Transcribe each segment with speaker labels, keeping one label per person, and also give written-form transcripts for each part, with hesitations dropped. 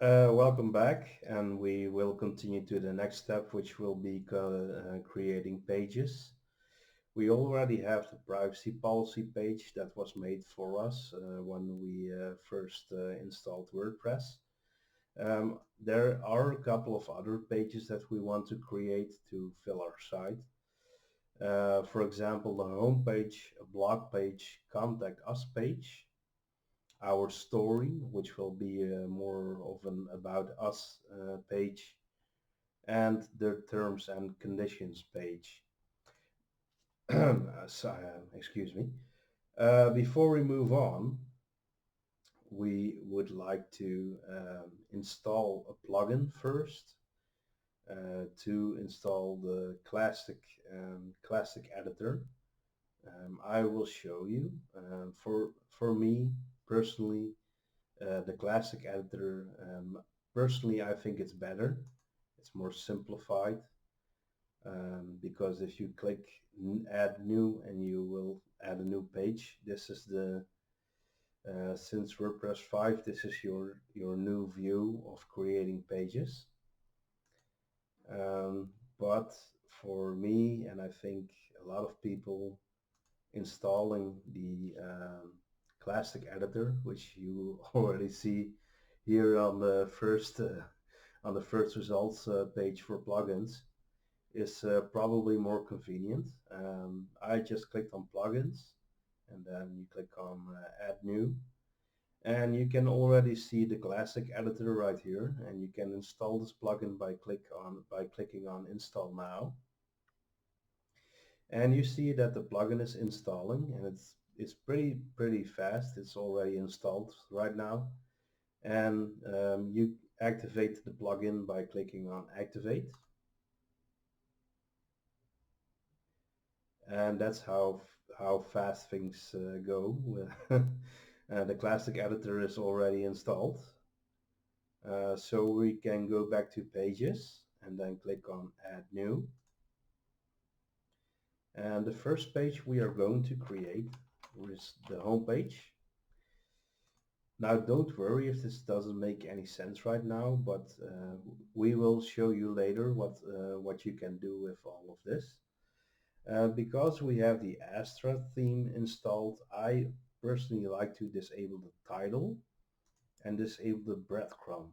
Speaker 1: Welcome back, and we will continue to the next step, which will be creating pages. We already have the privacy policy page that was made for us when we first installed WordPress. There are a couple of other pages that we want to create to fill our site. For example, the home page, a blog page, contact us page, our story, which will be more of an about us page, and the terms and conditions page. Excuse me. Before we move on, we would like to install a plugin first to install the classic editor. I will show you. For me personally, the classic editor, personally I think it's better. It's more simplified because if you click add new and you will add a new page, this is the since WordPress 5, this is your new view of creating pages. Um, but for me, and I think a lot of people, installing the classic editor, which you already see here on the first results page for plugins, is probably more convenient. I just clicked on plugins and then you click on add new, and you can already see the classic editor right here, and you can install this plugin by clicking on install now. And you see that the plugin is installing, and it's pretty fast. It's already installed right now, and you activate the plugin by clicking on activate. And that's how fast things go. The classic editor is already installed, so we can go back to pages and then click on add new. And the first page we are going to create is the home page. Now don't worry if this doesn't make any sense right now, but we will show you later what you can do with all of this. Because we have the Astra theme installed, I personally like to disable the title and disable the breadcrumb.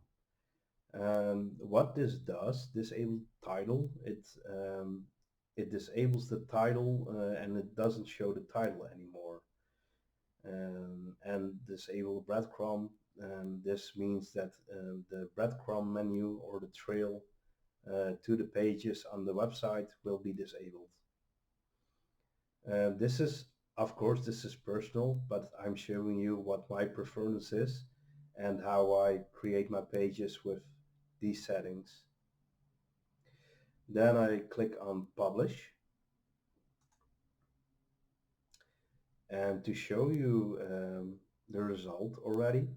Speaker 1: What this does, disable title, it disables the title and it doesn't show the title anymore. And disable breadcrumb, this means that the breadcrumb menu or the trail to the pages on the website will be disabled. This is, of course, this is personal, but I'm showing you what my preference is and how I create my pages with these settings. Then I click on publish, and to show you the result already,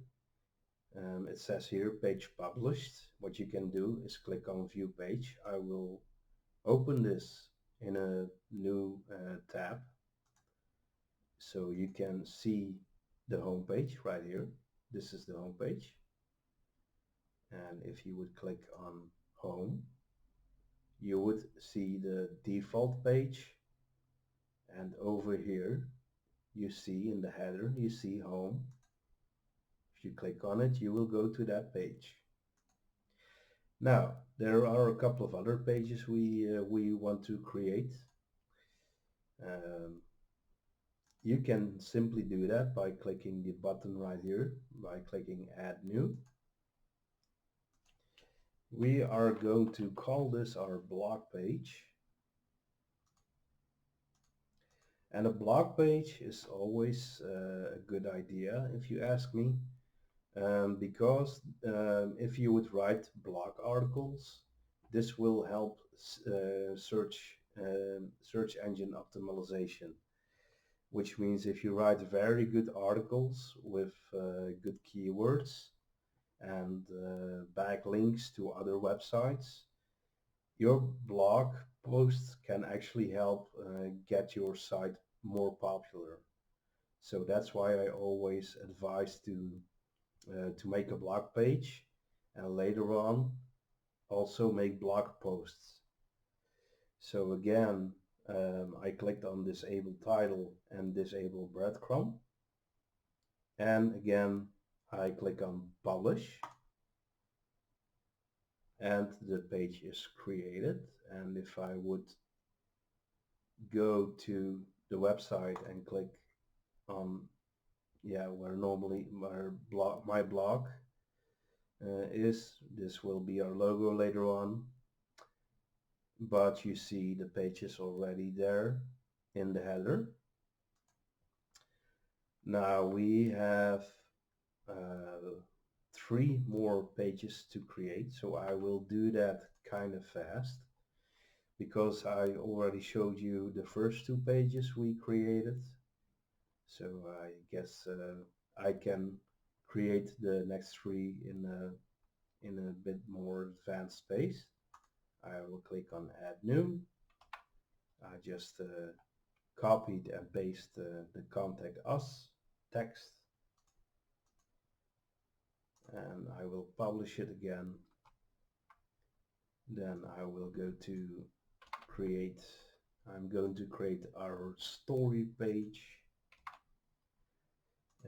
Speaker 1: it says here page published. What you can do is click on view page. I will open this in a new tab so you can see the home page right here. This is the home page, and if you would click on home, you would see the default page, and over here you see in the header you see home. If you click on it, you will go to that page. Now there are a couple of other pages we want to create. You can simply do that by clicking the button right here, by clicking add new. We are going to call this our blog page. And a blog page is always a good idea if you ask me, because if you would write blog articles, this will help search engine optimization, which means if you write very good articles with good keywords and backlinks to other websites, your blog posts can actually help get your site more popular. So that's why I always advise to make a blog page, and later on also make blog posts. So again, I clicked on disable title and disable breadcrumb, and again I click on publish, and the page is created. And if I would go to the website and click on, yeah, where normally my blog is, this will be our logo later on, but you see the page is already there in the header. Now we have uh, 3 more pages to create, so I will do that kind of fast because I already showed you the first 2 pages we created. So I guess I can create the next 3 in a bit more advanced pace. I will click on add new. I just copied and paste the contact us text, and I will publish it again. Then I will go to create. I'm going to create our story page.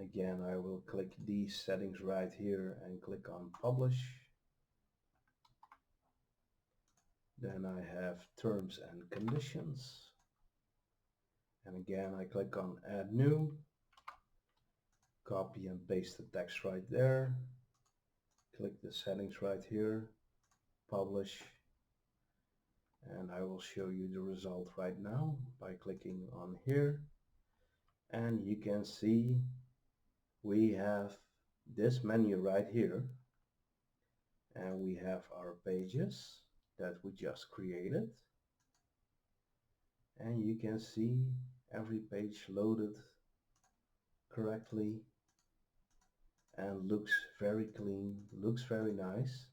Speaker 1: Again, I will click these settings right here and click on publish. Then I have terms and conditions. And again, I click on add new. Copy and paste the text right there. Click the settings right here. Publish. And I will show you the result right now by clicking on here. And you can see we have this menu right here. And we have our pages that we just created. And you can see every page loaded correctly and looks very clean, looks very nice.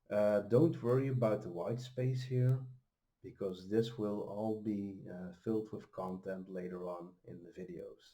Speaker 1: Don't worry about the white space here, because this will all be filled with content later on in the videos.